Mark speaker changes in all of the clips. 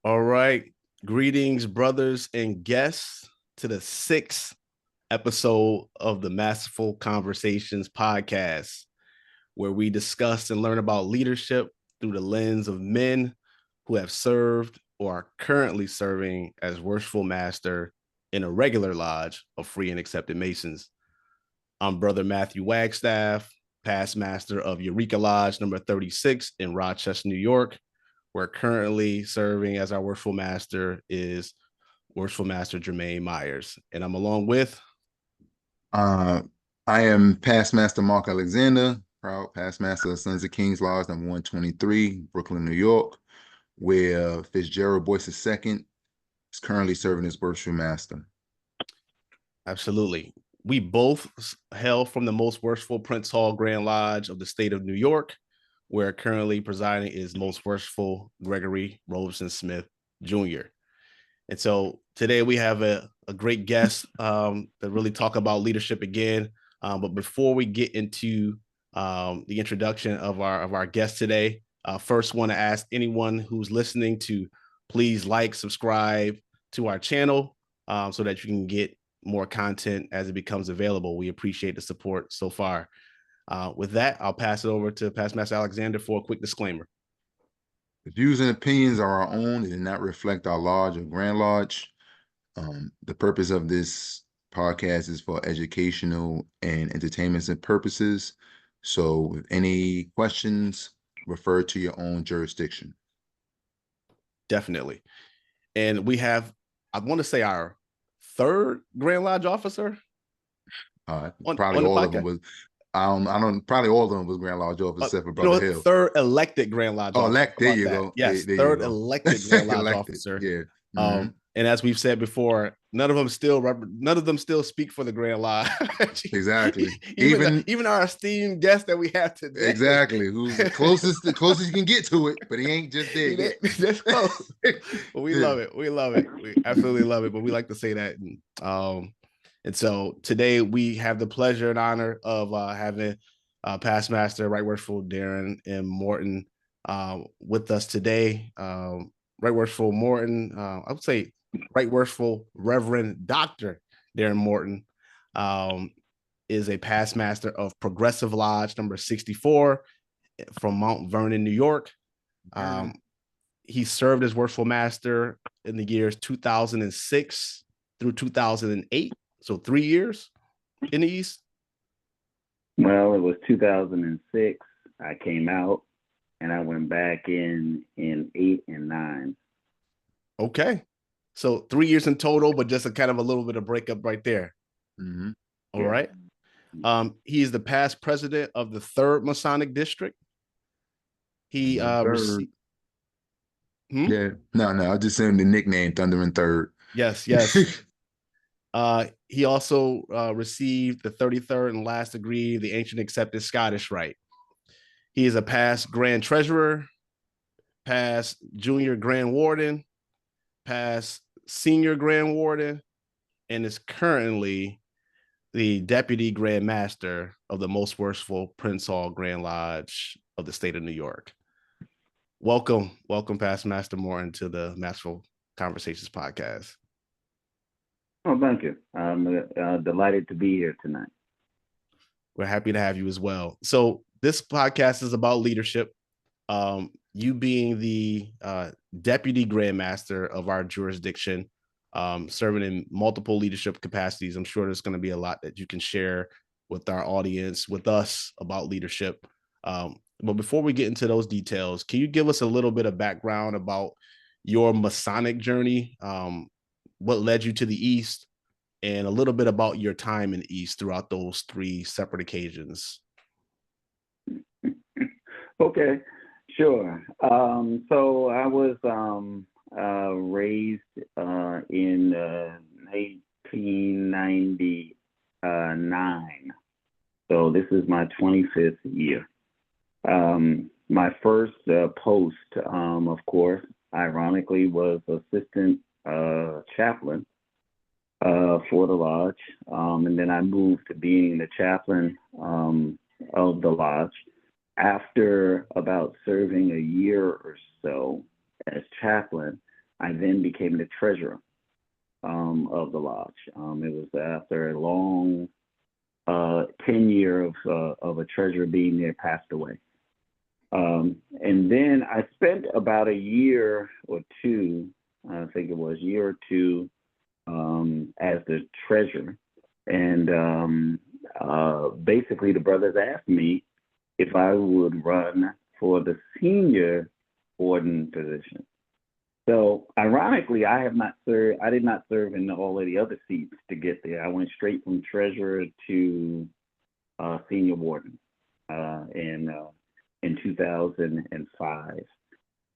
Speaker 1: All right. Greetings, brothers and guests, to the sixth episode of the Masterful Conversations podcast, where we discuss and learn about leadership through the lens of men who have served or are currently serving as Worshipful Master in a regular lodge of free and accepted Masons. I'm Brother Matthew Wagstaff, past master of Eureka Lodge number 36 in Rochester, New York, where currently serving as our Worshipful Master is Worshipful Master Jermaine Myers. And I'm along with...
Speaker 2: Uh, I am past master Mark Alexander, proud past master of Sons of Kings Lodge number 123, Brooklyn, New York, where Fitzgerald Boyce II is currently serving as worshipful master.
Speaker 1: Absolutely. We both hail from the most worshipful Prince Hall Grand Lodge of the state of New York, where currently presiding is Most Worshipful Gregory Robeson Smith Jr. And so today we have a great guest that really talk about leadership again. But before we get into the introduction of our guest today, first want to ask anyone who's listening to please like, subscribe to our channel so that you can get more content as it becomes available. We appreciate the support so far. With that, I'll pass it over to Past Master Alexander for a quick disclaimer.
Speaker 2: The views and opinions are our own. They do not reflect our lodge or Grand Lodge. The purpose of this podcast is for educational and entertainment purposes. So with any questions, refer to your own jurisdiction.
Speaker 1: Definitely. And we have, I want to say, our third Grand Lodge officer.
Speaker 2: Probably all of them was. I don't. Probably all of them was Grand Lodge officer except for Brother Hill.
Speaker 1: Third elected Grand Lodge officer.
Speaker 2: Elect. There you go.
Speaker 1: Yes,
Speaker 2: there
Speaker 1: third elected Grand Lodge officer.
Speaker 2: Yeah.
Speaker 1: Mm-hmm. And as we've said before, none of them still speak for the Grand Lodge.
Speaker 2: Exactly.
Speaker 1: even our esteemed guest that we have today.
Speaker 2: Exactly. Who's the closest you can get to it, but he ain't just there yet.
Speaker 1: That's close. But we love it. We love it. We absolutely love it. But we like to say that. And so today we have the pleasure and honor of having past master, Right Worshipful Darren M. Morton with us today. Right Worshipful Morton, I would say Right Worshipful Reverend Dr. Darren Morton is a past master of Progressive Lodge number 64 from Mount Vernon, New York. He served as Worshipful Master in the years 2006 through 2008. So 3 years in the East?
Speaker 3: Well, it was 2006. I came out and I went back in 8 and 9.
Speaker 1: Okay. So 3 years in total, but just a kind of a little bit of breakup right there.
Speaker 2: Mm-hmm.
Speaker 1: All right. He is the past president of the 3rd Masonic District. He received...
Speaker 2: Yeah. No, I just saying the nickname Thunder and Third.
Speaker 1: Yes. He also received the 33rd and last degree of the Ancient Accepted Scottish Rite. He is a past Grand Treasurer, past Junior Grand Warden, past Senior Grand Warden, and is currently the Deputy Grand Master of the Most Worshipful Prince Hall Grand Lodge of the state of New York. Welcome, Past Master Morton, to the Masterful Conversations podcast.
Speaker 3: Oh, thank you. I'm delighted to be here tonight.
Speaker 1: We're happy to have you as well. So this podcast is about leadership. You being the Deputy Grand Master of our jurisdiction, serving in multiple leadership capacities. I'm sure there's going to be a lot that you can share with our audience, with us, about leadership. But before we get into those details, can you give us a little bit of background about your Masonic journey? What led you to the East, and a little bit about your time in the East throughout those 3 separate occasions.
Speaker 3: Okay, sure. So I was raised in 1999. So this is my 25th year. My first post, of course, ironically, was assistant chaplain for the lodge, and then I moved to being the chaplain of the lodge. After about serving a year or so as chaplain, became the treasurer of the lodge. It was after a long 10 year of a treasurer being there passed away. And then I spent about a year or two, I think it was a year or two, as the treasurer. And basically the brothers asked me if I would run for the senior warden position. So ironically, I did not serve in all of the other seats to get there. I went straight from treasurer to senior warden in 2005.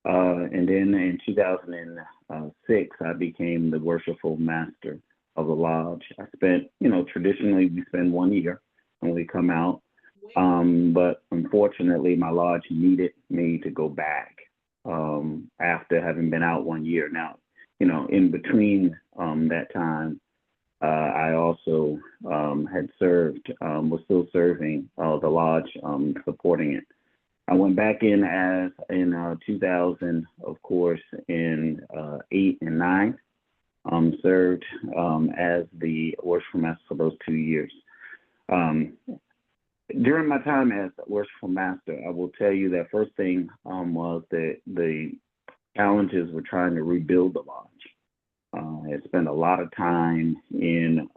Speaker 3: And then in 2006, I became the Worshipful Master of the lodge. I spent, traditionally we spend 1 year and we come out. But unfortunately, my lodge needed me to go back after having been out 1 year. Now, in between that time, I also had served, was still serving the lodge, supporting it. I went back in 2000, of course, in 8 and 9, served as the Worshipful Master for those 2 years. During my time as Worshipful Master, I will tell you that first thing was that the challenges were trying to rebuild the lodge. I spent a lot of time in,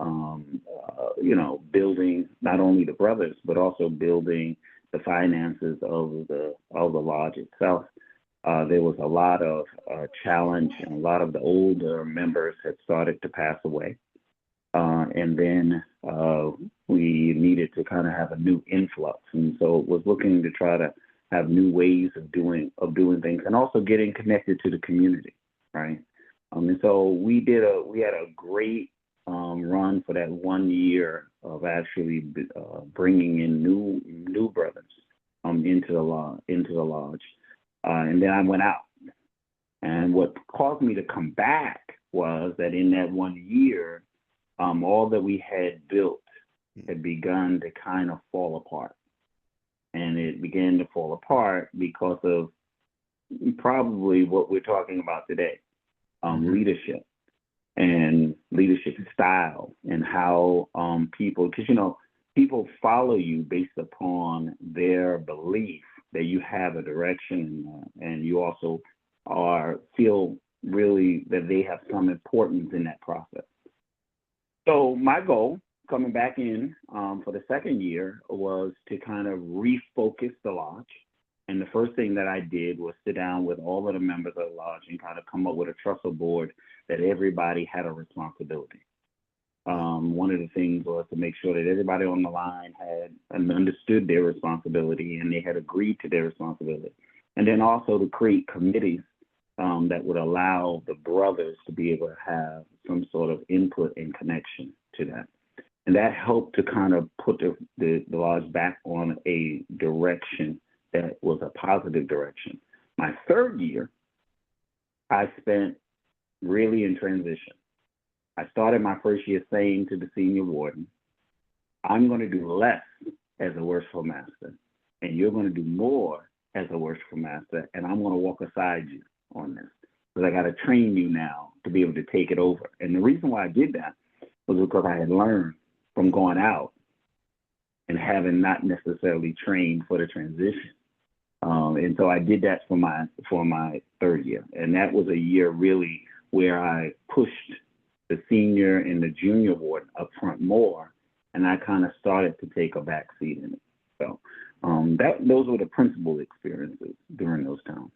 Speaker 3: building not only the brothers, but also building the finances of the lodge itself. There was a lot of challenge, and a lot of the older members had started to pass away. And then we needed to kind of have a new influx. And so it was looking to try to have new ways of doing things, and also getting connected to the community, right? And so we had a great run for that 1 year of actually bringing in new brothers into the lodge. And then I went out. And what caused me to come back was that in that 1 year, all that we had built had begun to kind of fall apart. And it began to fall apart because of probably what we're talking about today, leadership and leadership style, and how people, because, people follow you based upon their belief that you have a direction, and you also feel really that they have some importance in that process. So my goal coming back in for the second year was to kind of refocus the lodge. And the first thing that I did was sit down with all of the members of the lodge and kind of come up with a trestle board that everybody had a responsibility. One of the things was to make sure that everybody on the line had understood their responsibility, and they had agreed to their responsibility. And then also to create committees that would allow the brothers to be able to have some sort of input and connection to that. And that helped to kind of put the lodge back on a direction that was a positive direction. My third year, I spent really in transition. I started my first year saying to the senior warden, I'm going to do less as a Worshipful Master, and you're going to do more as a Worshipful Master, and I'm going to walk aside you on this, because I got to train you now to be able to take it over. And the reason why I did that was because I had learned from going out and having not necessarily trained for the transition. And so I did that for my third year. And that was a year really where I pushed the senior and the junior ward up front more, and I kind of started to take a back seat in it. So those were the principal experiences during those times.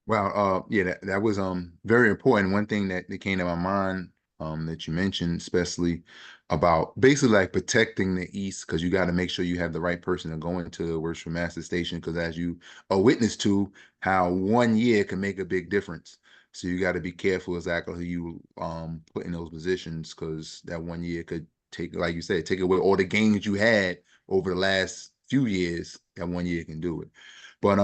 Speaker 2: Wow. Yeah, that was very important. One thing that came to my mind that you mentioned, especially about basically like protecting the East, because you got to make sure you have the right person to go into the Worshipful Master Station, because as you are witness to, how 1 year can make a big difference. So you got to be careful exactly who you put in those positions, because that 1 year could take, like you said, take away all the gains you had over the last few years. That 1 year can do it. But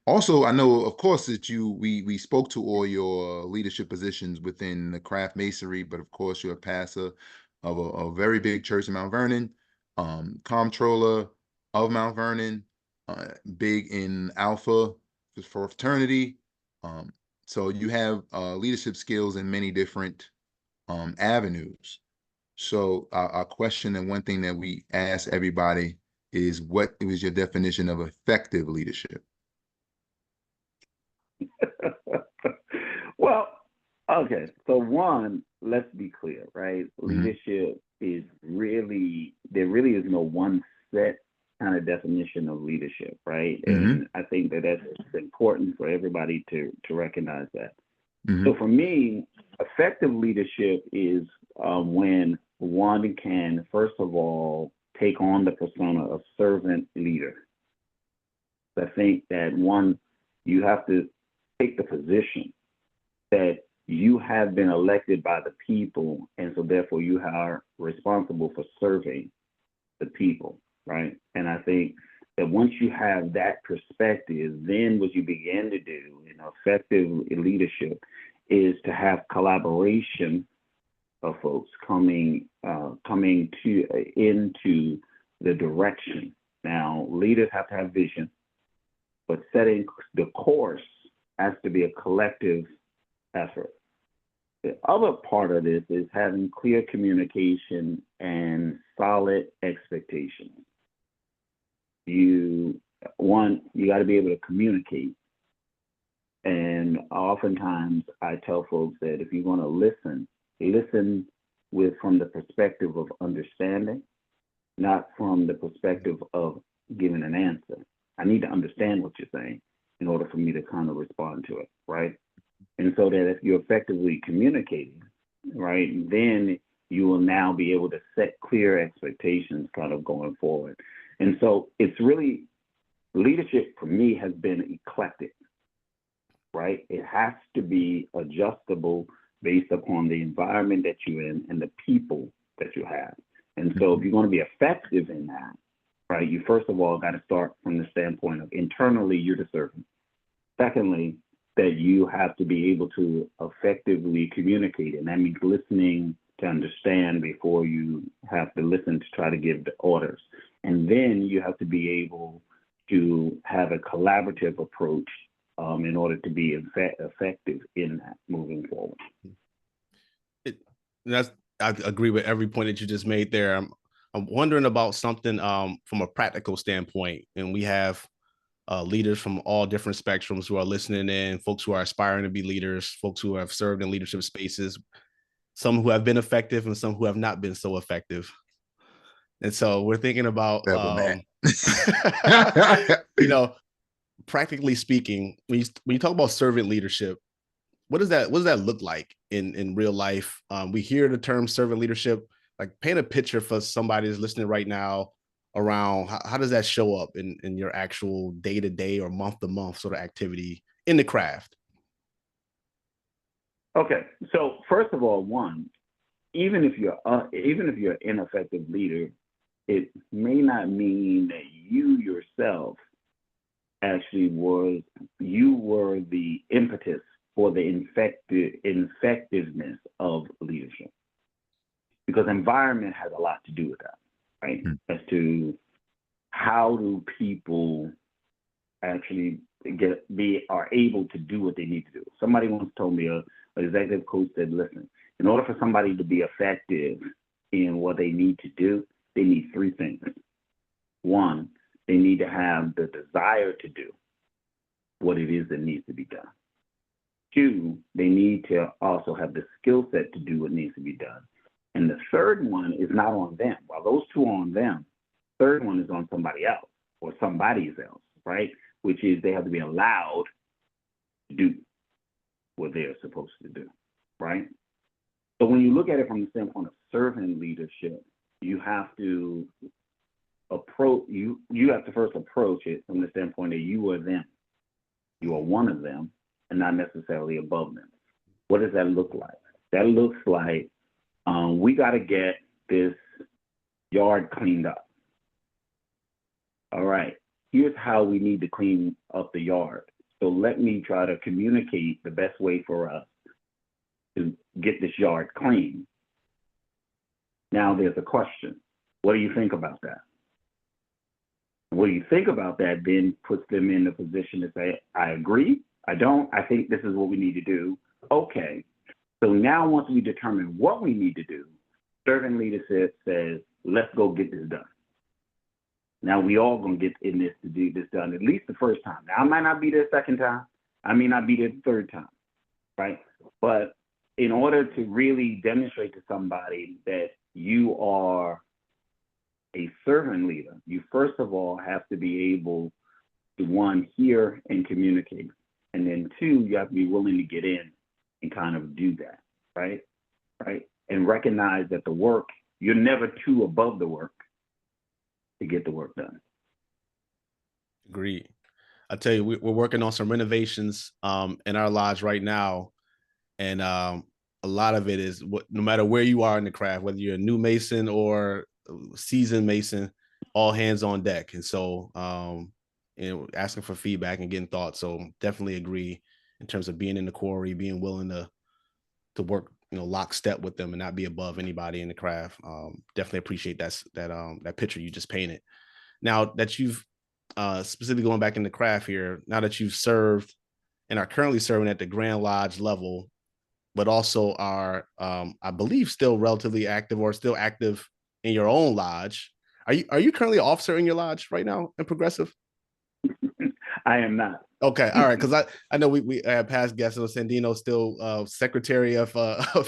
Speaker 2: also, I know, of course, that we spoke to all your leadership positions within the craft masonry, but of course, you're a pastor of a very big church in Mount Vernon, comptroller of Mount Vernon, big in Alpha for fraternity. So you have leadership skills in many different avenues. So our question, and one thing that we ask everybody is, what is your definition of effective leadership?
Speaker 3: Well, okay. So one, let's be clear, right? Leadership is really, there really is no one set kind of definition of leadership, right? And I think that that's important for everybody to recognize that. So for me, effective leadership is when one can, first of all, take on the persona of servant leader. I think that one, you have to take the position that you have been elected by the people, and so therefore you are responsible for serving the people, right? And I think that once you have that perspective, then what you begin to do in effective leadership is to have collaboration of folks coming into the direction. Now, leaders have to have vision, but setting the course has to be a collective effort. The other part of this is having clear communication and solid expectations. You got to be able to communicate. And oftentimes I tell folks that if you're going to listen from the perspective of understanding, not from the perspective of giving an answer. I need to understand what you're saying in order for me to kind of respond to it, right? And so that if you're effectively communicating, right, then you will now be able to set clear expectations kind of going forward. And so it's really, leadership for me has been eclectic, right? It has to be adjustable based upon the environment that you're in and the people that you have. And so if you're going to be effective in that, right, you first of all got to start from the standpoint of internally you're the servant. Secondly, that you have to be able to effectively communicate, and that means listening to understand before you have to listen to try to give the orders. And then you have to be able to have a collaborative approach in order to be effective in that moving forward.
Speaker 1: I agree with every point that you just made there. I'm wondering about something from a practical standpoint, and we have leaders from all different spectrums who are listening in, folks who are aspiring to be leaders, folks who have served in leadership spaces, some who have been effective and some who have not been so effective. And so we're thinking about, practically speaking, when you talk about servant leadership, what does that look like in real life? We hear the term servant leadership. Like, paint a picture for somebody who's listening right now around how does that show up in your actual day-to-day or month-to-month sort of activity in the craft?
Speaker 3: Okay, so first of all, one, even if you're an ineffective leader, it may not mean that you yourself actually were the impetus for the effectiveness of leadership, because environment has a lot to do with that, right? As to how do people actually are able to do what they need to do. Somebody once told me, an executive coach said, listen, in order for somebody to be effective in what they need to do, they need three things. One, they need to have the desire to do what it is that needs to be done. Two, they need to also have the skill set to do what needs to be done. And the third one is not on them. While those two are on them, third one is on somebody else or somebody else, right? Which is they have to be allowed to do what they're supposed to do, right? So when you look at it from the standpoint of servant leadership, you have to first approach it from the standpoint that you are them. You are one of them and not necessarily above them. What does that look like? That looks like we got to get this yard cleaned up. All right, here's how we need to clean up the yard. So let me try to communicate the best way for us to get this yard clean. Now there's a question. What do you think about that? What do you think about that then puts them in a position to say, I agree, I don't. I think this is what we need to do. Okay. So now once we determine what we need to do, servant leadership says, let's go get this done. Now we all gonna get in this to do this done at least the first time. Now I might not be there the second time. I may not be there the third time, right? But in order to really demonstrate to somebody that you are a servant leader, you first of all have to be able to, one, hear and communicate. And then two, you have to be willing to get in and kind of do that, right? Right? And recognize that the work, you're never too above the work to get the work done.
Speaker 1: Agreed. I tell you, we're working on some renovations in our lodge right now. And a lot of it is no matter where you are in the craft, whether you're a new Mason or seasoned Mason, all hands on deck. And so, asking for feedback and getting thoughts. So definitely agree in terms of being in the quarry, being willing to work, lockstep with them and not be above anybody in the craft. Definitely appreciate that picture you just painted. Now that you've specifically going back in the craft here, now that you've served and are currently serving at the Grand Lodge level, but also are, I believe, still relatively active or still active in your own lodge. Are you currently an officer in your lodge right now in Progressive?
Speaker 3: I am not.
Speaker 1: Okay, all right, because I know we had past guests, so Sandino still secretary of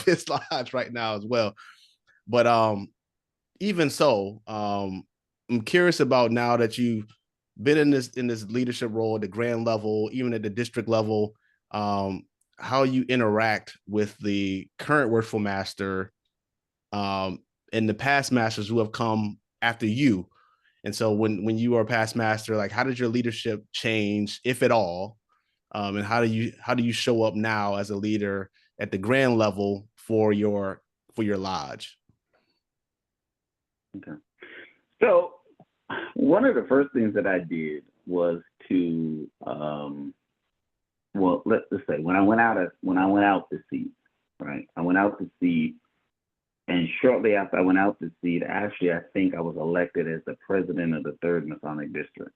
Speaker 1: his lodge right now as well. But even so, I'm curious about now that you've been in this leadership role at the grand level, even at the district level, how you interact with the current Worshipful Master and the past masters who have come after you. And so when you are past master, like how did your leadership change, if at all? And how do you show up now as a leader at the grand level for your lodge?
Speaker 3: Okay. So one of the first things that I did was to let's say when I went out to seat, right? I went out to seat, and shortly after I went out to seat, actually I think I was elected as the president of the 3rd Masonic District.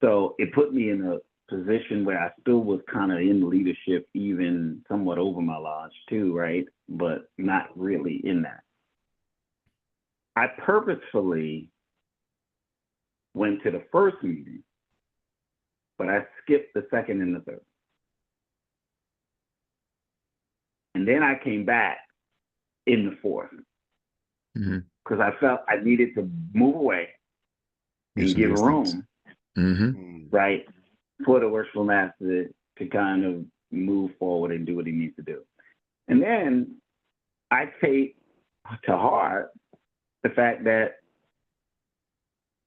Speaker 3: So it put me in a position where I still was kind of in leadership, even somewhat over my lodge too, right? But not really in that. I purposefully went to the first meeting, but I skipped the second and the third. And then I came back in the fourth because I felt I needed to move away and give room, right, for the Worshipful Master to kind of move forward and do what he needs to do. And then I take to heart the fact that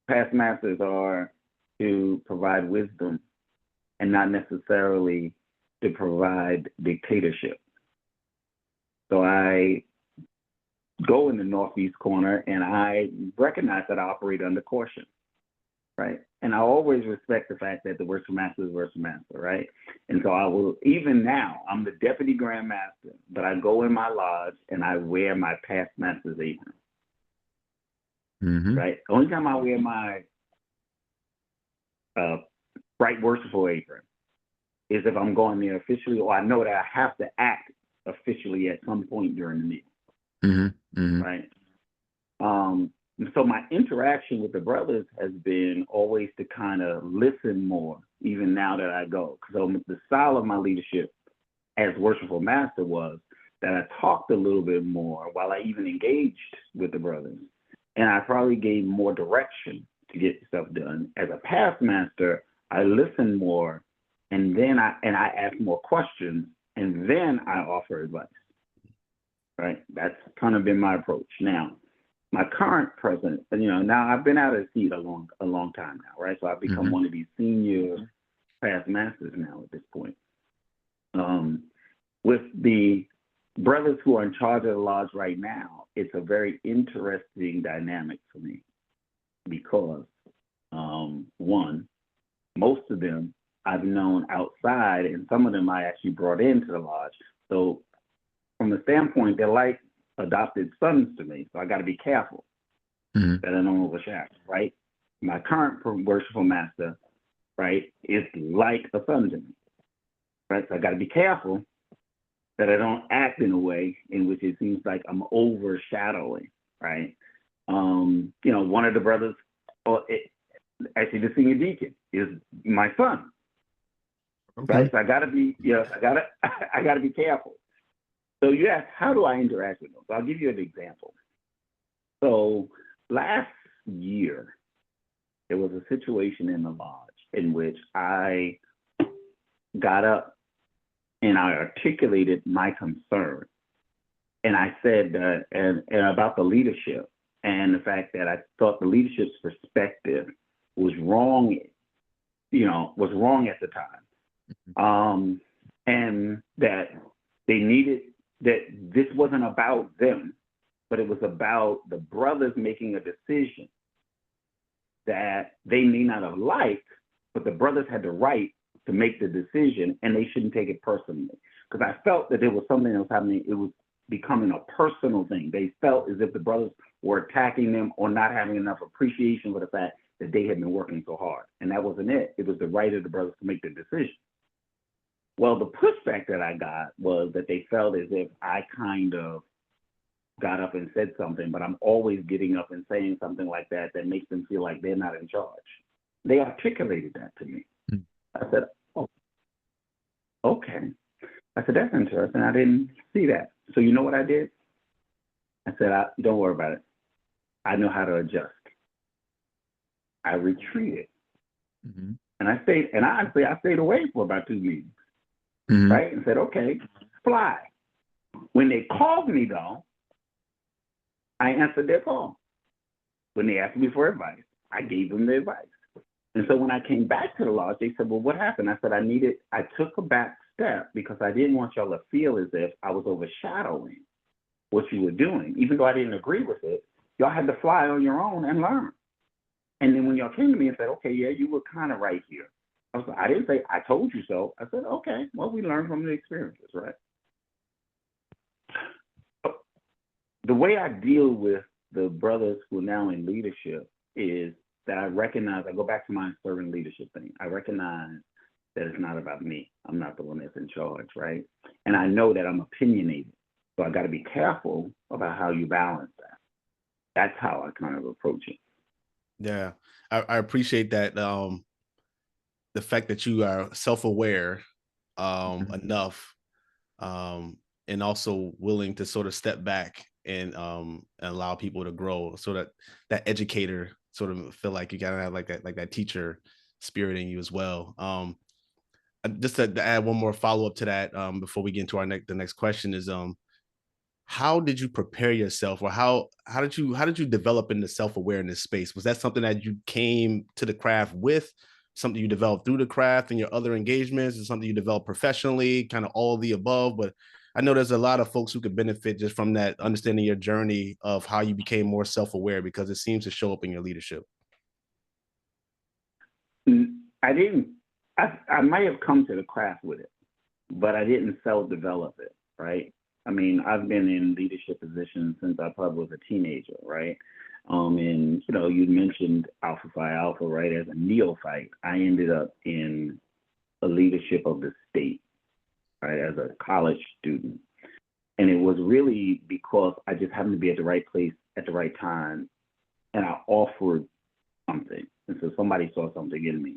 Speaker 3: past masters are to provide wisdom and not necessarily to provide dictatorship. So I go in the northeast corner and I recognize that I operate under caution, right? And I always respect the fact that the Worshipful Master is Worshipful Master, right? And so I will, even now, I'm the Deputy Grand Master, but I go in my lodge and I wear my past master's apron. Right? The only time I wear my right worshipful apron is if I'm going there officially, or I know that I have to act officially at some point during the meeting. Right? So my interaction with the brothers has been always to kind of listen more, even now that I go. So the style of my leadership as Worshipful Master was that I talked a little bit more while I even engaged with the brothers. And I probably gave more direction to get stuff done. As a past master, I listened more, and then I asked more questions, and then I offer advice. Right? That's kind of been my approach. Now, my current president, now I've been out of seat a long time now, right? So I've become one of these senior past masters now at this point. With the brothers who are in charge of the lodge right now, it's a very interesting dynamic for me because, one, most of them I've known outside, and some of them I actually brought into the lodge. So from the standpoint, they're like adopted sons to me, so I got to be careful that I don't overshadow, right? My current Worshipful Master right, is like a son to me, right? So I got to be careful that I don't act in a way in which it seems like I'm overshadowing, right? One of the brothers, actually the senior deacon, is my son, right? So I got to be, I got to be careful. So you ask, how do I interact with them? So I'll give you an example. So last year, there was a situation in the lodge in which I got up and I articulated my concern. And I said, and about the leadership and the fact that I thought the leadership's perspective was wrong, was wrong at the time. And that they needed, that this wasn't about them, but it was about the brothers making a decision that they may not have liked, but the brothers had the right to make the decision and they shouldn't take it personally. Because I felt that there was something that was happening. It was becoming a personal thing. They felt as if the brothers were attacking them or not having enough appreciation for the fact that they had been working so hard. And that wasn't it. It was the right of the brothers to make the decision. Well, the pushback that I got was that they felt as if I kind of got up and said something, but I'm always getting up and saying something like that makes them feel like they're not in charge. They articulated that to me. I said, oh, okay. I said, that's interesting. I didn't see that. So you know what I did? I said, don't worry about it. I know how to adjust. I retreated. And I stayed, and honestly, I stayed away for about 2 meetings. Right? And said, okay, fly. When they called me, though, I answered their call. When they asked me for advice, I gave them the advice. And so when I came back to the lodge, they said, well, what happened? I said, I took a back step because I didn't want y'all to feel as if I was overshadowing what you were doing. Even though I didn't agree with it, y'all had to fly on your own and learn. And then when y'all came to me and said, okay, yeah, you were kind of right here. I didn't say, I told you so. I said, okay, well, we learned from the experiences, right? The way I deal with the brothers who are now in leadership is that I go back to my servant leadership thing. I recognize that it's not about me. I'm not the one that's in charge, right? And I know that I'm opinionated. So I got to be careful about how you balance that. That's how I kind of approach it.
Speaker 1: Yeah, I appreciate that. The fact that you are self-aware enough and also willing to sort of step back and allow people to grow, so that educator sort of feel like you gotta have like that teacher spirit in you as well. Just to add one more follow-up to that before we get into the next question is how did you prepare yourself, or how did you develop in the self-awareness space? Was that something that you came to the craft with, something you developed through the craft and your other engagements, is something you developed professionally, kind of all of the above? But I know there's a lot of folks who could benefit just from that, understanding your journey of how you became more self-aware, because it seems to show up in your leadership.
Speaker 3: I might have come to the craft with it, but I didn't self-develop it, right? I mean, I've been in leadership positions since I probably was a teenager, right? And, you mentioned Alpha Phi Alpha, right? As a neophyte, I ended up in a leadership of the state, right, as a college student. And it was really because I just happened to be at the right place at the right time, and I offered something. And so somebody saw something in me.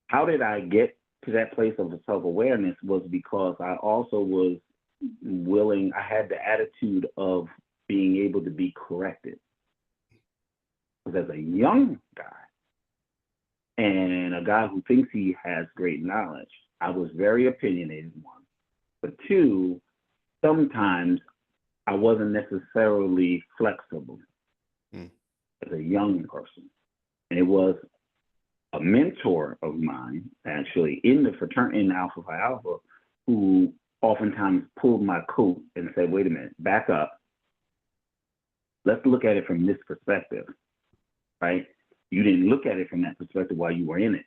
Speaker 3: How did I get to that place of self-awareness? Was because I also was willing, I had the attitude of being able to be corrected. Because as a young guy and a guy who thinks he has great knowledge, I was very opinionated, one. But two, sometimes I wasn't necessarily flexible as a young person. And it was a mentor of mine, actually, in the fraternity, in Alpha Phi Alpha, who oftentimes pulled my coat and said, wait a minute, back up. Let's look at it from this perspective, right? You didn't look at it from that perspective while you were in it.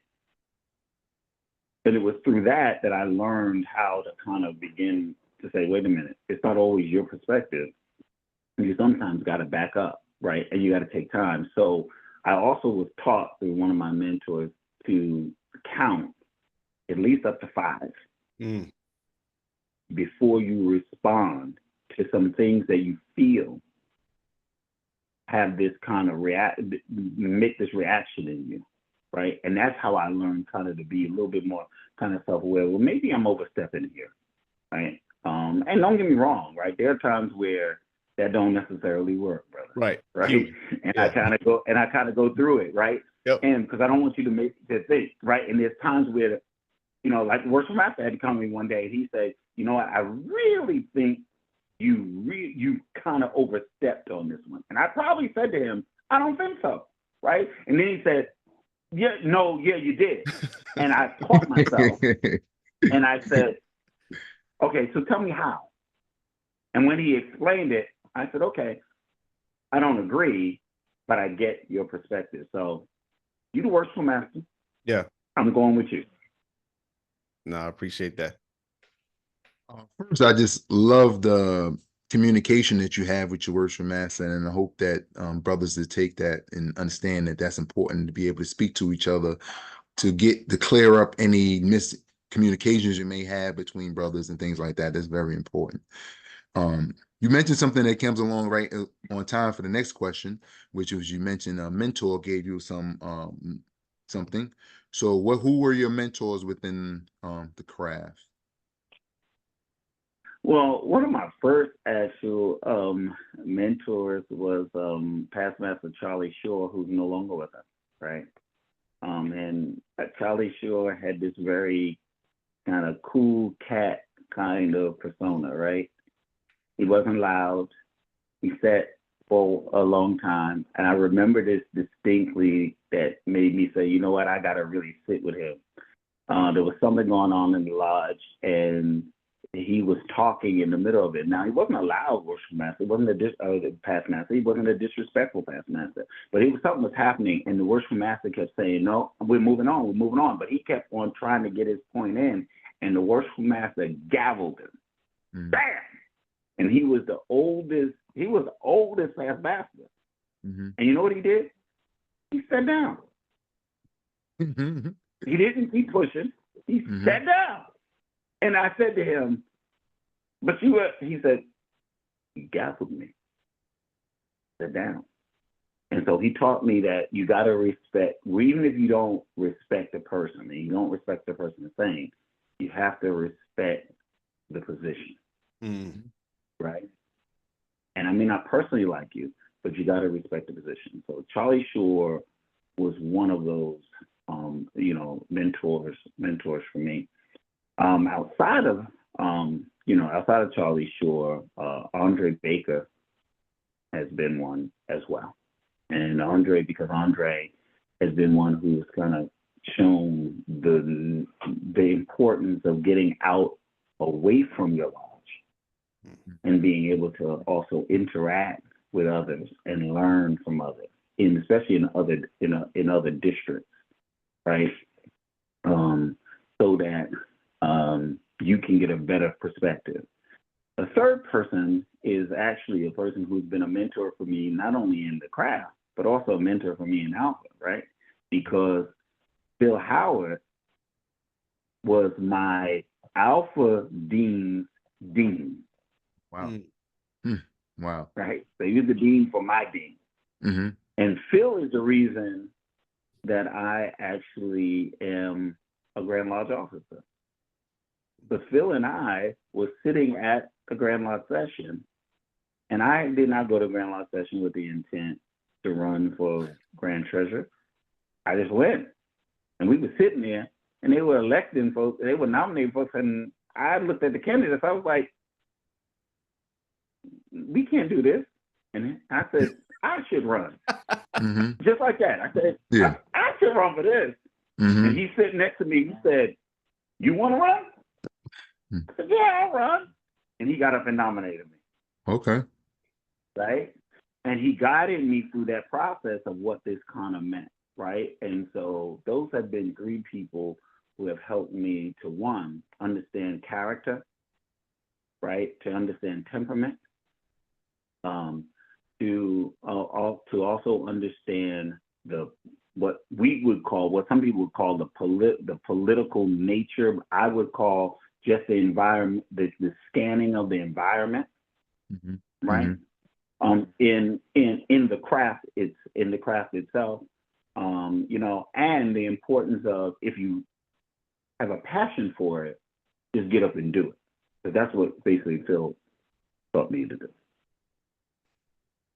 Speaker 3: And it was through that I learned how to kind of begin to say, wait a minute, it's not always your perspective. You sometimes got to back up, right? And you got to take time. So I also was taught through one of my mentors to count at least up to 5 before you respond to some things that you feel have this kind of make this reaction in you, right? And that's how I learned kind of to be a little bit more kind of self-aware. Well, maybe I'm overstepping here, right? And don't get me wrong, right? There are times where that don't necessarily work, brother.
Speaker 1: Right.
Speaker 3: And I kind of go through it, right?
Speaker 1: Yep.
Speaker 3: And because I don't want you to make the thing, right? And there's times where, like Worshipful Master had to come to me one day and he said, you know what, I really think you kind of overstepped on this one. And I probably said to him, I don't think so, right? And then he said, yeah, you did. And I caught myself and I said, okay, so tell me how. And when he explained it, I said, okay, I don't agree, but I get your perspective. So you the Worshipful Master.
Speaker 1: Yeah.
Speaker 3: I'm going with you.
Speaker 1: No, I appreciate that.
Speaker 2: First, I just love the communication that you have with your Worshipful Master, and I hope that brothers that take that and understand that that's important to be able to speak to each other to clear up any miscommunications you may have between brothers and things like that. That's very important. You mentioned something that comes along right on time for the next question, which was you mentioned a mentor gave you something. So who were your mentors within the craft?
Speaker 3: Well, one of my first actual mentors was past Master Charlie Shore, who's no longer with us, right? And Charlie Shore had this very kind of cool cat kind of persona, right? He wasn't loud. He sat for a long time. And I remember this distinctly that made me say, you know what, I got to really sit with him. There was something going on in the lodge, and he was talking in the middle of it. Now, he wasn't a loud Worshipful Master. He wasn't a past master. He wasn't a disrespectful past master. But something was happening, and the Worshipful Master kept saying, no, we're moving on. But he kept on trying to get his point in, and the Worshipful Master gavelled him. Bam! And he was the oldest past master. And you know what he did? He sat down. He didn't keep pushing. He sat down. And I said to him, he said, you gavelled me. Sit down. And so he taught me that you got to respect, even if you don't respect the person and you don't respect the person saying, you have to respect the position. Right? And I may not personally like you, but you got to respect the position. So Charlie Shore was one of those, mentors for me. Outside of Charlie Shore, Andre Baker has been one as well. And Andre has been one who's kind of shown the importance of getting out away from your lodge and being able to also interact with others and learn from others, especially in other districts, right? So that you can get a better perspective. A third person is actually a person who's been a mentor for me, not only in the craft, but also a mentor for me in Alpha, right? Because Bill Howard was my Alpha Dean's dean.
Speaker 2: Wow. Wow.
Speaker 3: Right? So he was the dean for my dean. And Phil is the reason that I actually am a Grand Lodge officer. But Phil and I were sitting at a Grand Lodge session, and I did not go to Grand Lodge session with the intent to run for Grand Treasurer. I just went, and we were sitting there, and they were electing folks, they were nominating folks, and I looked at the candidates, I was like, we can't do this. And I said, I should run. Just like that. I said, yeah. I should run for this. And he's sitting next to me, he said, you want to run? I said, yeah, I'll run. And he got up and nominated me.
Speaker 2: Okay.
Speaker 3: Right? And he guided me through that process of what this kind of meant, right? And so those have been 3 people who have helped me to, one, understand character, right? To understand temperament, to also understand the what we would call, what some people would call the political nature. I would call just the environment, the scanning of the environment, right? In the craft, it's in the craft itself, you know, and the importance of, if you have a passion for it, just get up and do it. So that's what basically Phil taught me to do.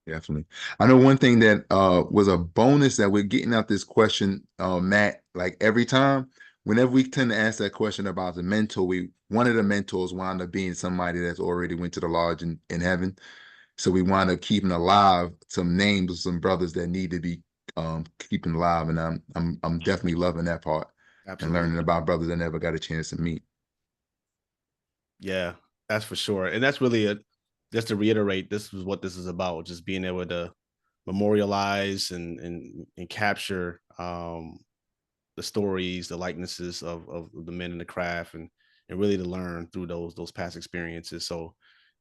Speaker 2: Definitely. I know one thing that was a bonus that we're getting out this question, Matt, like every time, whenever we tend to ask that question about the mentor, one of the mentors wound up being somebody that's already went to the lodge in heaven. So we wind up keeping alive some names of some brothers that need to be keeping alive. And I'm definitely loving that part. Absolutely. And learning about brothers I never got a chance to meet.
Speaker 1: Yeah, that's for sure. And that's really just to reiterate, this is what this is about, just being able to memorialize and capture the stories, the likenesses of the men in the craft, and really to learn through those past experiences. So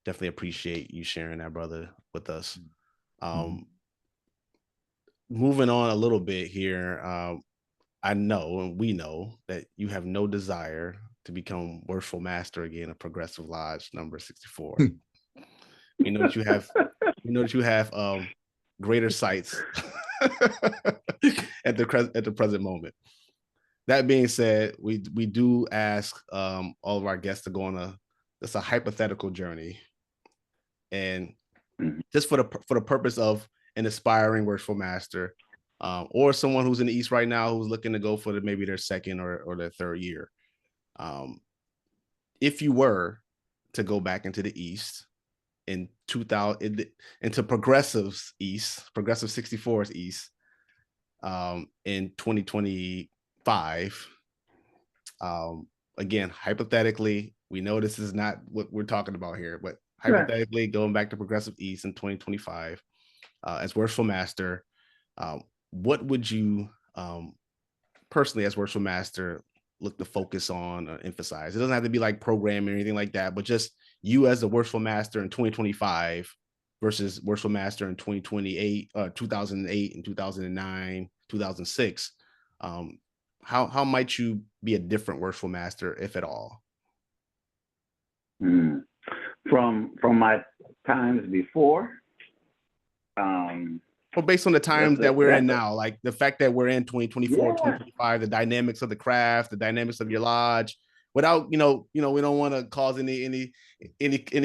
Speaker 1: definitely appreciate you sharing that, brother, with us. Moving on a little bit here, I know, and we know, that you have no desire to become Worshipful Master again of Progressive Lodge number 64. We know that you have greater sights at the present moment. That being said, we do ask all of our guests to go on a hypothetical journey, and just for the purpose of an aspiring Worshipful Master, or someone who's in the East right now who's looking to go for maybe their second or their third year. If you were to go back into the East in 2000, into Progressive 64's East, in 2025, again, hypothetically, we know this is not what we're talking about here, but hypothetically, going back to Progressive East in 2025, as Worshipful Master, what would you personally, as Worshipful Master, look to focus on or emphasize? It doesn't have to be like programming or anything like that, but just you as a Worshipful Master in 2025 versus Worshipful Master in 2008 and 2009, 2006. How might you be a different Worshipful Master, if at all?
Speaker 3: From my times before,
Speaker 1: well, based on the times that we're in now, like the fact that we're in 2024, 2025, the dynamics of the craft, the dynamics of your lodge, without, we don't want to cause any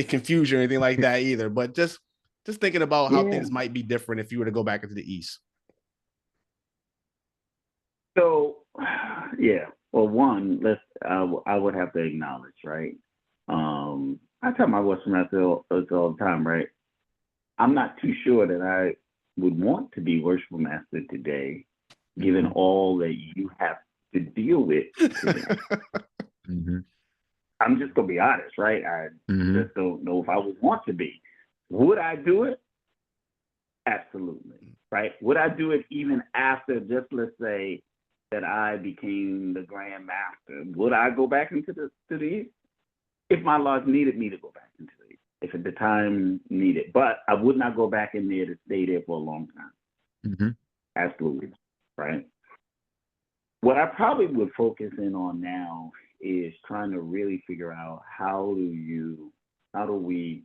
Speaker 1: confusion or anything like that either, but just thinking about how things might be different if you were to go back into the East.
Speaker 3: So, well, one, I would have to acknowledge, right? I tell my Worshipful Master all the time, right? I'm not too sure that I would want to be Worshipful Master today, given all that you have to deal with today. I'm just gonna be honest, right? I just don't know if I would want to be. Would I do it? Absolutely, right? Would I do it even after, just let's say, that I became the Grand Master? Would I go back into the East? If my lodge needed me to go back into the East, if at the time needed. But I would not go back in there to stay there for a long time. Absolutely, right? What I probably would focus in on now is trying to really figure out how do we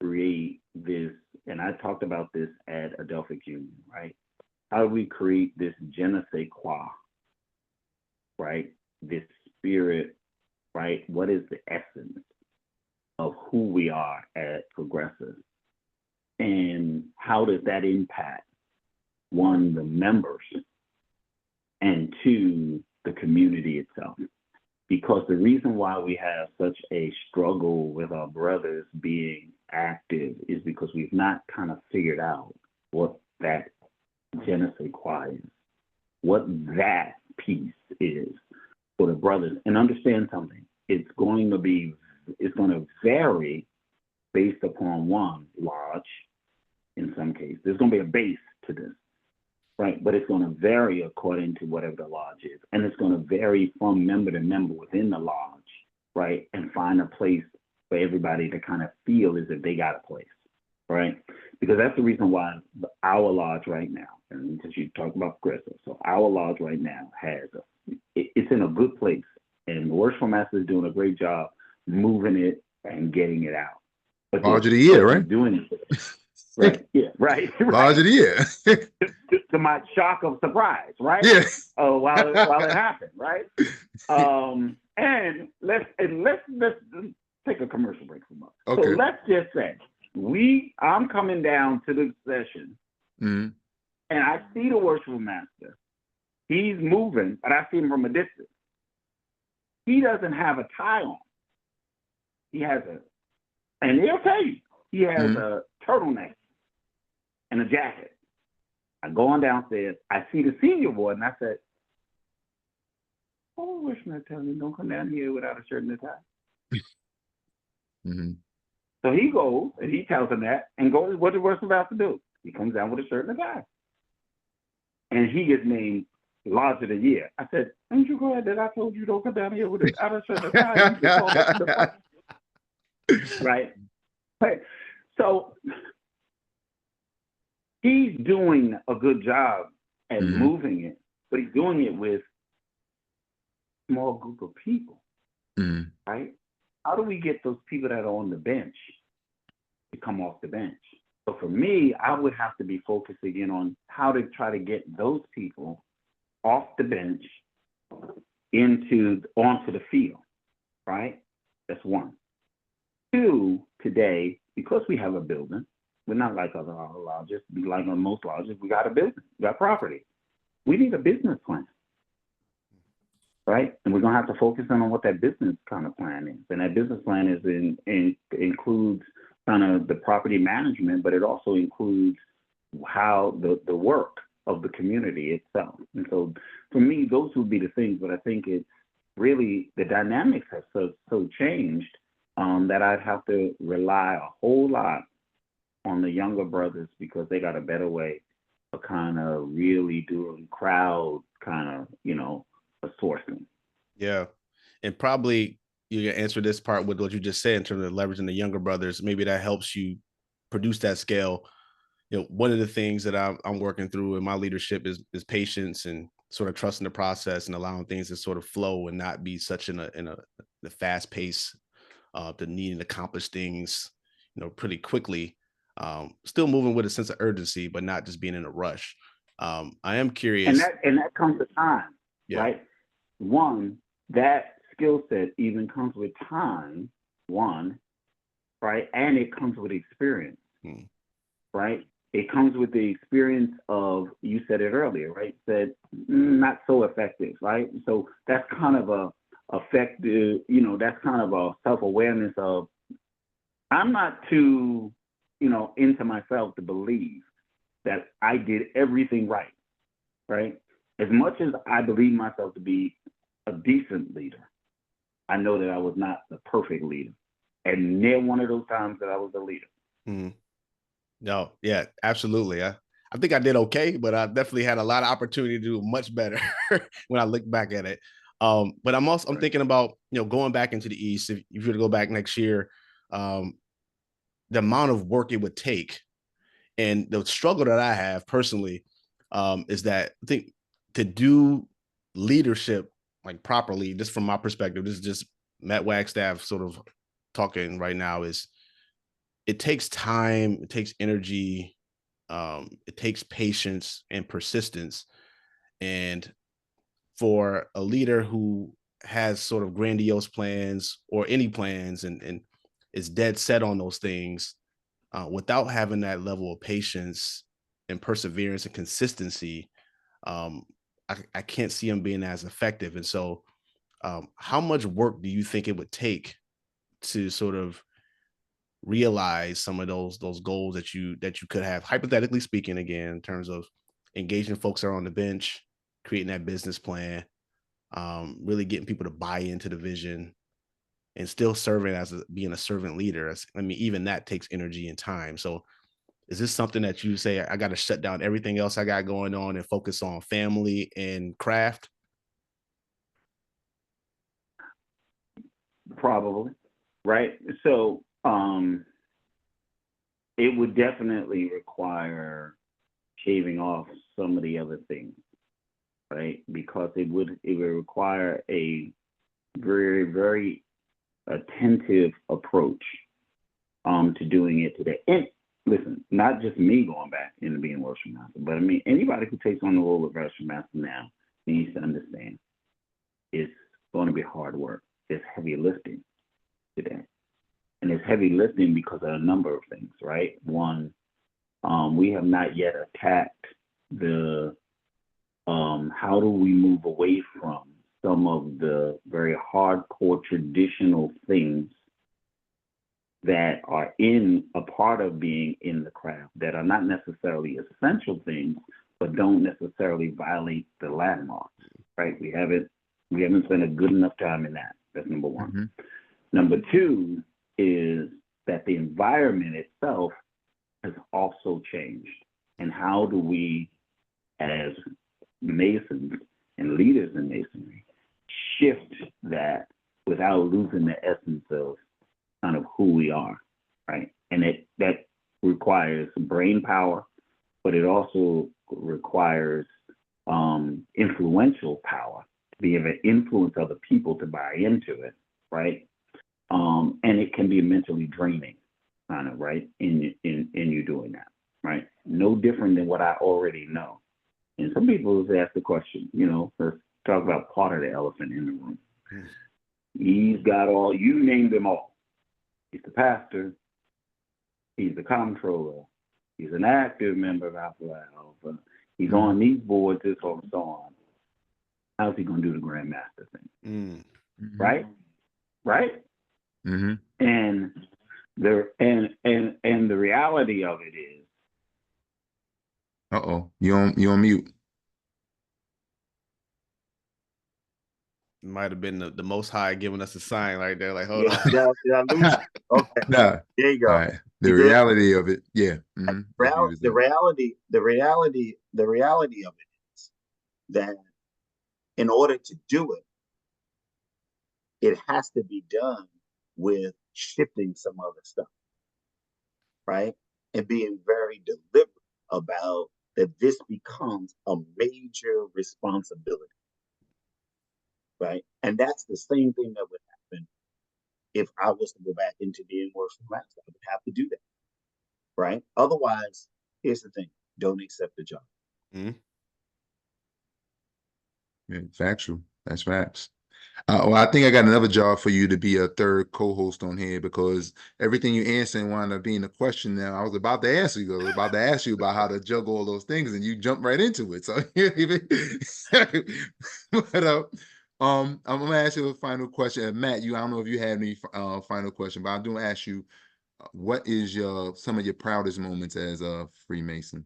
Speaker 3: create this, and I talked about this at Adelphic Union, right? How do we create this je ne sais quoi, right? This spirit, right? What is the essence of who we are at Progressive? And how does that impact, one, the members, and two, the community itself? Because the reason why we have such a struggle with our brothers being active is because we've not kind of figured out what that je ne sais quoi is, what that piece is for the brothers. And understand something, it's going to vary based upon one lodge. In some cases, there's going to be a base to this, right? But it's going to vary according to whatever the lodge is. And it's going to vary from member to member within the lodge, right? And find a place for everybody to kind of feel as if they got a place, right? Because that's the reason why our lodge right now, and since you talked about Crystal, so our lodge right now has it's in a good place, and the Worshipful Master is doing a great job moving it and getting it out. But
Speaker 2: Lodge of the year, right?
Speaker 3: Doing it. Right. Yeah. Right.
Speaker 2: Lodge of the year.
Speaker 3: to my shock of surprise, right?
Speaker 2: Yeah.
Speaker 3: While it happened, right? And let's take a commercial break for a moment.
Speaker 2: Okay.
Speaker 3: So let's just say I'm coming down to the session,
Speaker 2: mm-hmm.
Speaker 3: and I see the Worshipful Master. He's moving, but I see him from a distance. He doesn't have a tie on. He has and they'll tell you, he has a turtleneck and a jacket. I go on downstairs. I see the senior board, and I said, "Oh, Worshipful telling me don't come down here without a shirt and a tie."
Speaker 2: mm-hmm.
Speaker 3: So he goes and he tells him that, and goes, "What the Worshipful about to do?" He comes down with a shirt and a tie, and he gets named Lodge of the Year. I said, "Ain't you glad that I told you don't come down here without a shirt and a tie?" You just called up the fight. Right. So he's doing a good job at moving it, but he's doing it with a small group of people, right? How do we get those people that are on the bench to come off the bench? So for me, I would have to be focusing in on how to try to get those people off the bench onto the field, right? That's one. Two, today, because we have a building, we're not like other lodges, like on most lodges, we got a building, we got property. We need a business plan, right? And we're gonna have to focus on what that business kind of plan is. And that business plan includes kind of the property management, but it also includes how the work of the community itself. And so for me, those would be the things, but I think it's really, the dynamics have so changed that I'd have to rely a whole lot on the younger brothers because they got a better way of kind of really doing crowd kind of sourcing.
Speaker 1: Yeah. And probably you can answer this part with what you just said in terms of leveraging the younger brothers. Maybe that helps you produce that scale. You know, one of the things that I'm working through in my leadership is patience and sort of trusting the process and allowing things to sort of flow and not be such in the fast pace to needing to accomplish things, pretty quickly. Still moving with a sense of urgency, but not just being in a rush. I am curious.
Speaker 3: And that comes with time, right? One, that skill set even comes with time, right? And it comes with experience, right? It comes with the experience of, you said it earlier, right? Said not so effective, right? So that's kind of a effective, that's kind of a self-awareness of, I'm not too, into myself to believe that I did everything right? As much as I believe myself to be a decent leader, I know that I was not the perfect leader. And near one of those times that I was a leader.
Speaker 1: No, yeah, absolutely. I think I did okay, but I definitely had a lot of opportunity to do much better when I look back at it. But I'm thinking about, going back into the East, if you were to go back next year, the amount of work it would take. And the struggle that I have personally is that I think to do leadership like properly, just from my perspective, this is just Matt Wagstaff sort of talking right now, is it takes time, it takes energy, it takes patience and persistence. And for a leader who has sort of grandiose plans or any plans and is dead set on those things, without having that level of patience and perseverance and consistency, I can't see them being as effective. And so how much work do you think it would take to sort of realize some of those goals that you could have, hypothetically speaking, again, in terms of engaging folks that are on the bench, creating that business plan, really getting people to buy into the vision, and still serving as being a servant leader? I mean, even that takes energy and time. So is this something that you say, I got to shut down everything else I got going on and focus on family and craft?
Speaker 3: Probably, right? So it would definitely require shaving off some of the other things, right? Because it would require a very, very attentive approach to doing it today. And listen, not just me going back into being worship master, but I mean anybody who takes on the role of worship master now needs to understand it's going to be hard work. It's heavy lifting today. And it's heavy lifting because of a number of things, right? One, we have not yet attacked the how do we move away from some of the very hardcore traditional things that are a part of being in the craft, that are not necessarily essential things, but don't necessarily violate the landmarks, right? We haven't spent a good enough time in that. That's number one.
Speaker 2: Mm-hmm.
Speaker 3: Number two is that the environment itself has also changed. And how do we, as Masons and leaders in Masonry, shift that without losing the essence of kind of who we are, right? And that requires brain power, but it also requires influential power to be able to influence other people to buy into it, right? And it can be mentally draining, kind of, right? In you doing that, right? No different than what I already know. And some people ask the question, let's talk about part of the elephant in the room. He's got all, you named them all. He's the pastor. He's the comptroller. He's an active member of Alpha Alpha. He's on these boards, this or so on. How's he going to do the Grand Master thing?
Speaker 2: Mm-hmm.
Speaker 3: Right? Right?
Speaker 2: Mm-hmm.
Speaker 3: And the reality of it is.
Speaker 2: Uh-oh. You on mute.
Speaker 1: Might have been the Most High giving us a sign right there, like, hold on.
Speaker 4: Did I lose? Okay.
Speaker 2: Nah.
Speaker 4: There you go.
Speaker 2: All right. The reality of it, yeah.
Speaker 4: The reality of it is that in order to do it, it has to be done with shifting some other stuff, right? And being very deliberate about that this becomes a major responsibility, right? And that's the same thing that would happen if I was to go back into being worshipful master. I would have to do that, right? Otherwise, here's the thing: don't accept the job.
Speaker 1: Mm-hmm.
Speaker 2: Yeah, factual. That's facts. Well, I think I got another job for you to be a third co-host on here, because everything you answering wound up being a question. Now, I was about to ask you. I was about to ask you about how to juggle all those things, and you jumped right into it. So, but I'm gonna ask you a final question. And Matt, I don't know if you have any final question, but I'm gonna ask you, what is some of your proudest moments as a Freemason?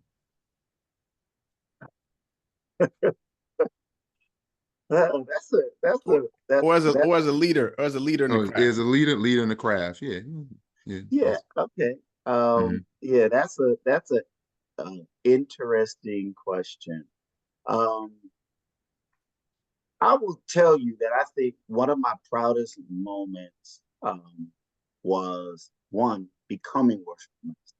Speaker 1: Or as a leader in the craft.
Speaker 2: As a leader in the craft, yeah.
Speaker 4: Okay. Yeah, that's a interesting question. I will tell you that I think one of my proudest moments was one, becoming worshipful master.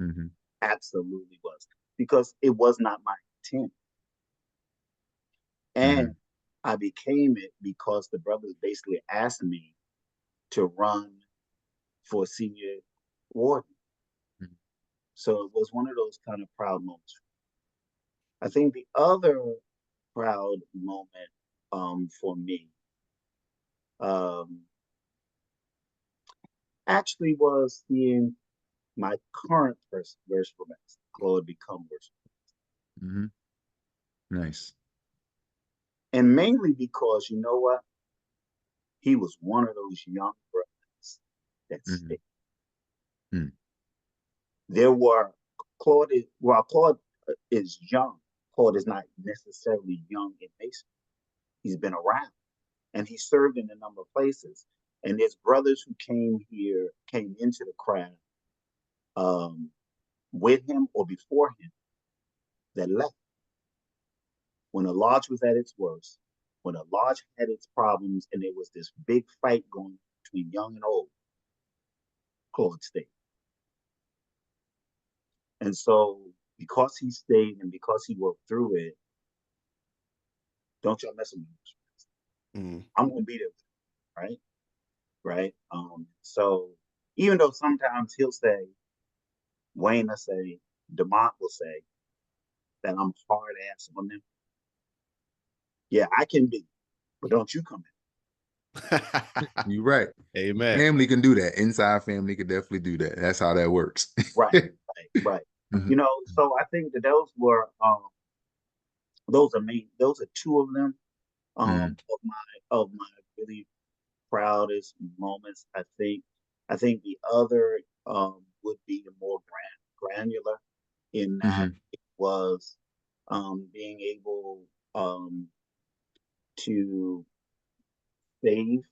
Speaker 2: Mm-hmm.
Speaker 4: Absolutely was, because it was not my intent. And I became it because the brothers basically asked me to run for senior warden.
Speaker 2: Mm-hmm.
Speaker 4: So it was one of those kind of proud moments. I think the other proud moment for me actually was seeing my current worshipful master, Claude, become worshipful master.
Speaker 2: Mm-hmm. Nice.
Speaker 4: And mainly because, you know what? He was one of those young brothers that stayed.
Speaker 2: Mm-hmm.
Speaker 4: There were, Claude is young. Claude is not necessarily young in Mason. He's been around, and he served in a number of places. And there's brothers who came into the craft with him or before him that left. When a lodge was at its worst, when a lodge had its problems, and there was this big fight going between young and old, Claude stayed. And so because he stayed and because he worked through it, don't y'all mess with me.
Speaker 1: Mm.
Speaker 4: I'm gonna be there with him, right? Right. So even though sometimes he'll say, Wayne will say, Demont will say that I'm hard ass on them. Yeah, I can be, but don't you come in.
Speaker 2: You're right.
Speaker 1: Amen.
Speaker 2: Family can do that. Inside family can definitely do that. That's how that works.
Speaker 4: Right.
Speaker 2: Mhm.
Speaker 4: You know, so I think that those were those are two of them
Speaker 2: Mhm.
Speaker 4: of my really proudest moments. I think the other would be more granular in that
Speaker 2: Mhm.
Speaker 4: it was being able to save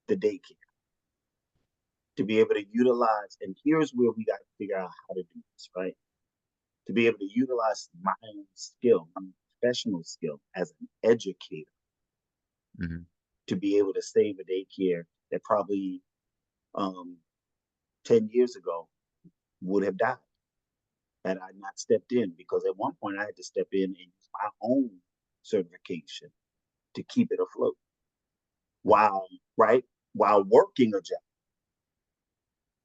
Speaker 4: the daycare, to be able to utilize, and here's where we got to figure out how to do this, right? To be able to utilize my own skill, my professional skill as an educator,
Speaker 2: Mhm.
Speaker 4: to be able to save a daycare that probably um, 10 years ago would have died had I not stepped in. Because at one point I had to step in and use my own certification to keep it afloat while, right, while working a job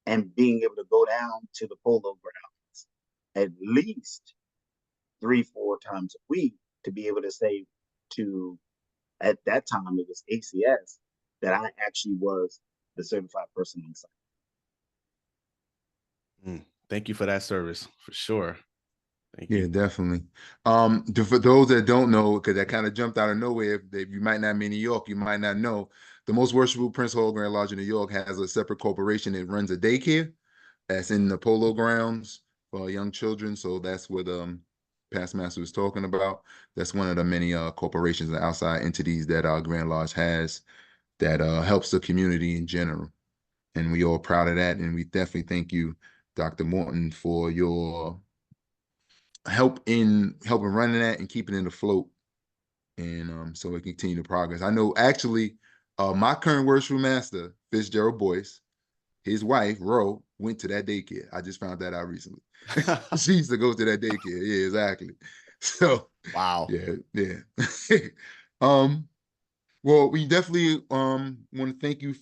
Speaker 4: and being able to go down to the polo grounds at least 3-4 times a week to be able to say to, at that time it was ACS, that I actually was the certified person on site.
Speaker 1: Thank you for that service, for sure. Thank
Speaker 2: Yeah,
Speaker 1: you.
Speaker 2: definitely. For those that don't know, because that kind of jumped out of nowhere, if you might not be in New York, you might not know, the Most Worshipful Prince Hall Grand Lodge in New York has a separate corporation that runs a daycare that's in the polo grounds for young children. So that's what past master was talking about. That's one of the many corporations and outside entities that our Grand Lodge has that helps the community in general. And we all proud of that. And we definitely thank you, Dr. Morton, for your helping running that and keeping it afloat. And so we continue to progress. I know actually my current worshipful master, Fitzgerald Boyce, his wife, Ro, went to that daycare. I just found that out recently. She used to go to that daycare. Yeah, exactly. So
Speaker 1: Wow.
Speaker 2: yeah. Well, we definitely want to thank you,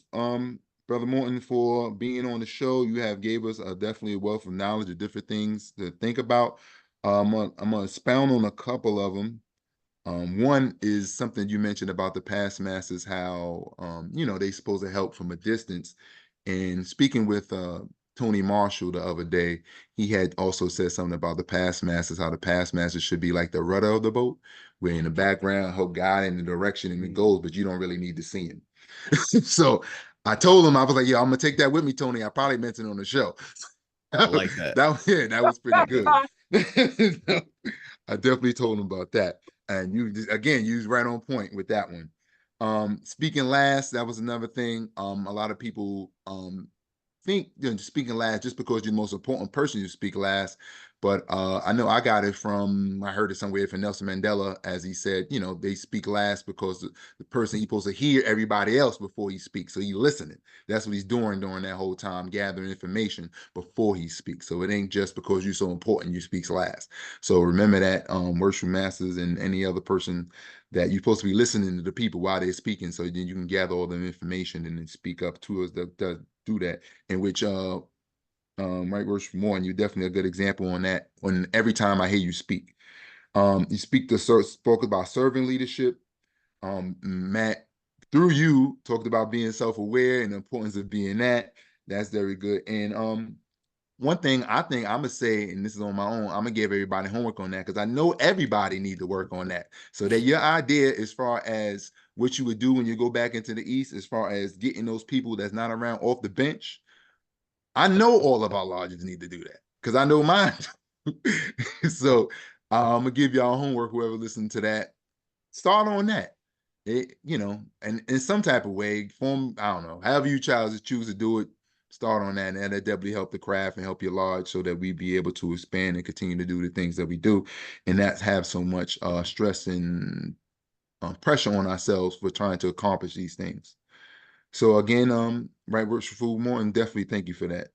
Speaker 2: Brother Morton, for being on the show. You have gave us definitely a wealth of knowledge of different things to think about. I'm gonna expound on a couple of them. One is something you mentioned about the past masters, how they supposed to help from a distance. And speaking with Tony Marshall the other day, he had also said something about the past masters, how the past masters should be like the rudder of the boat, where in the background help guide in the direction and it goes, but you don't really need to see him. So I told him, I was like, yeah, I'm gonna take that with me, Tony. I probably mentioned on the show.
Speaker 1: I like that.
Speaker 2: That was pretty good. I definitely told him about that. And you was right on point with that one. Speaking last, that was another thing. A lot of people think speaking last just because you're the most important person, you speak last. But I know I got it from, I heard it somewhere from Nelson Mandela, as he said, they speak last because the person he's supposed to hear everybody else before he speaks. So he's listening. That's what he's doing during that whole time, gathering information before he speaks. So it ain't just because you're so important, you speak last. So remember that, worship masters and any other person, that you're supposed to be listening to the people while they're speaking, so then you can gather all the information and then speak up to us that do that. In which Mike Worship Morton, you're definitely a good example on that. When every time I hear you speak, you spoke about servant leadership. Matt, through you, talked about being self-aware and the importance of being that. That's very good. And one thing I think I'm gonna say, and this is on my own, I'm gonna give everybody homework on that, because I know everybody need to work on that. So that your idea as far as what you would do when you go back into the East, as far as getting those people that's not around off the bench, I know all of our lodges need to do that because I know mine. So I'm gonna give y'all homework, whoever listened to that. Start on that. And in some type of way, form, I don't know, however you choose to do it, start on that. And that'll definitely help the craft and help your lodge so that we be able to expand and continue to do the things that we do. And not have so much stress and pressure on ourselves for trying to accomplish these things. So again, right, Worshipful Morton, definitely thank you for that,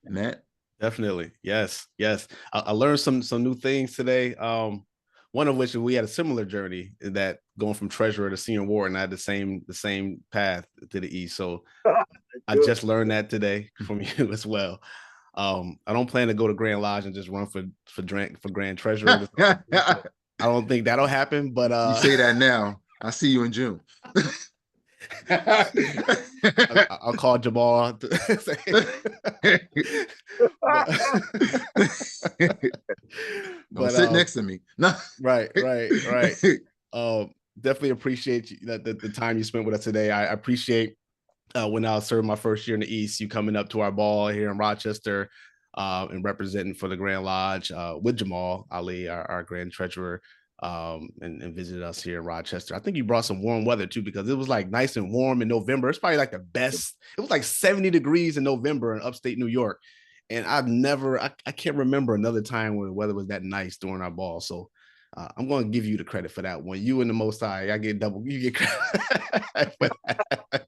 Speaker 2: Matt.
Speaker 1: Definitely. Yes. Yes. I learned some new things today. One of which we had a similar journey, that going from treasurer to senior warden, I had the same path to the east. So I just learned that today from you as well. I don't plan to go to Grand Lodge and just run for Grand Treasurer. I don't think that'll happen. But
Speaker 2: you say that now. I see you in June.
Speaker 1: I'll call Jamal.
Speaker 2: But sit next to me. No.
Speaker 1: Right. Definitely appreciate you, the time you spent with us today. I appreciate when I was serving my first year in the East, you coming up to our ball here in Rochester and representing for the Grand Lodge with Jamal Ali, our Grand Treasurer, and visited us here in Rochester. I think you brought some warm weather too, because it was like nice and warm in November. It's probably like the best. It was like 70 degrees in November in upstate New York. And I can't remember another time when the weather was that nice during our ball. So I'm going to give you the credit for that one. You and the Most High, I get double. You get credit for that.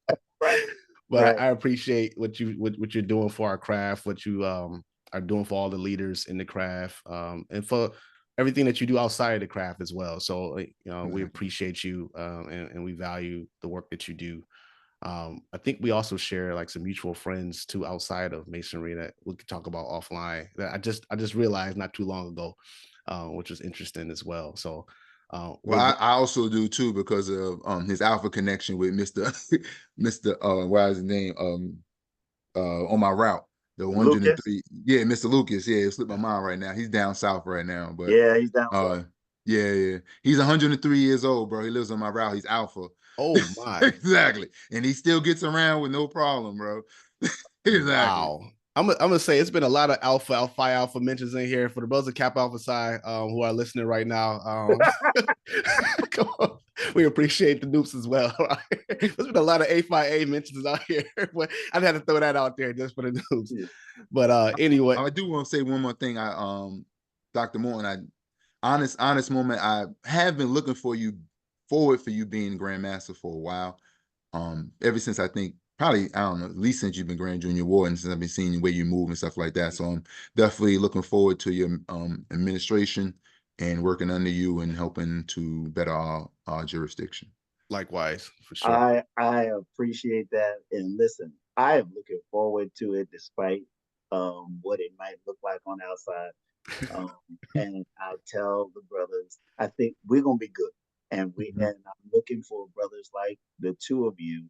Speaker 1: But I appreciate what you're doing for our craft, what you are doing for all the leaders in the craft, and for everything that you do outside of the craft as well. So, we appreciate you and we value the work that you do. I think we also share like some mutual friends too outside of Masonry that we could talk about offline, that I just realized not too long ago, which was interesting as well. So
Speaker 2: well, I also do too, because of his alpha connection with Mr. What is his name? On my route, the 103. Yeah, Mr. Lucas. Yeah, it slipped my mind right now. He's down south right now, but
Speaker 4: yeah, he's down south.
Speaker 2: Yeah. He's 103 years old, bro. He lives on my route. He's alpha.
Speaker 1: Oh my.
Speaker 2: Exactly. And he still gets around with no problem, bro. Exactly.
Speaker 1: Wow. I'm gonna say it's been a lot of alpha mentions in here for the brothers of Kappa Alpha Psi who are listening right now. Come on. We appreciate the noobs as well. There's been a lot of A5A mentions out here, but I had to throw that out there just for the noobs. Yeah. But anyway,
Speaker 2: I do want to say one more thing. Dr. Morton, honest moment. I have been looking forward for you being Grand Master for a while. Ever since, I think, probably, I don't know, at least since you've been Grand Junior Warden, since I've been seeing the way you move and stuff like that. So I'm definitely looking forward to your administration and working under you and helping to better our jurisdiction.
Speaker 1: Likewise, for sure.
Speaker 4: I appreciate that. And listen, I am looking forward to it despite what it might look like on the outside. And I tell the brothers, I think we're gonna be good. And and I'm looking for brothers like the two of you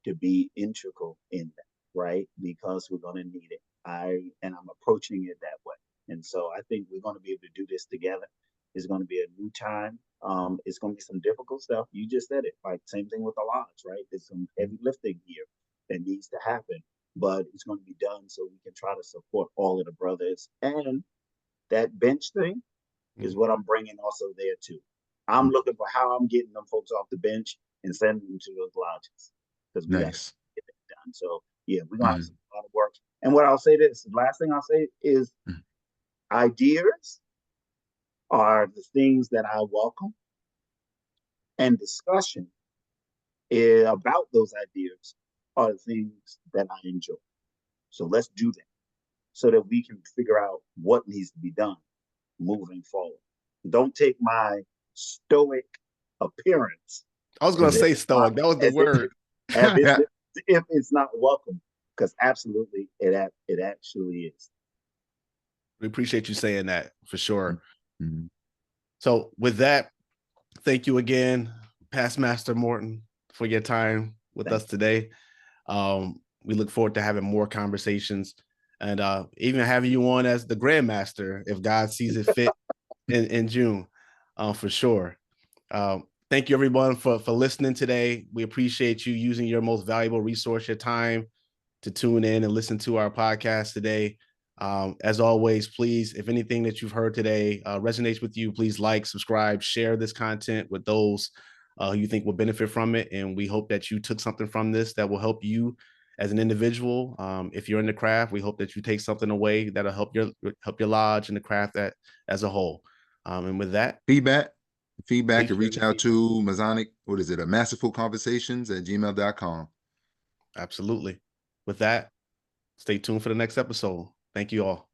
Speaker 4: to be integral in that, right? Because we're gonna need it. I'm approaching it that way. And so I think we're gonna be able to do this together. It's gonna be a new time. It's gonna be some difficult stuff. You just said it, like same thing with the lodge, right? There's some heavy lifting here that needs to happen, but it's gonna be done so we can try to support all of the brothers. And that bench thing is what I'm bringing also there too. I'm looking for how I'm getting them folks off the bench and sending them to those lodges, because we got to get that done. So yeah, we're gonna have a lot of work. And what I'll say this, the last thing I'll say is ideas are the things that I welcome, and discussion about those ideas are the things that I enjoy. So let's do that so that we can figure out what needs to be done moving forward. Don't take my stoic appearance.
Speaker 1: I was going to say stoic. That was the word.
Speaker 4: If it's not welcome, because absolutely it actually is.
Speaker 1: We appreciate you saying that for sure. So with that, thank you again, Past Master Morton, for your time with us today. We look forward to having more conversations and even having you on as the Grand Master if God sees it fit in June, for sure. Thank you everyone for listening today. We appreciate you using your most valuable resource, your time, to tune in and listen to our podcast today. As always, please, if anything that you've heard today resonates with you, please like, subscribe, share this content with those who you think will benefit from it. And we hope that you took something from this that will help you as an individual. If you're in the craft, we hope that you take something away that'll help your lodge and the craft as a whole. And with that,
Speaker 2: feedback to reach out to Masonic, Masterful Conversations at gmail.com.
Speaker 1: Absolutely. With that, stay tuned for the next episode. Thank you all.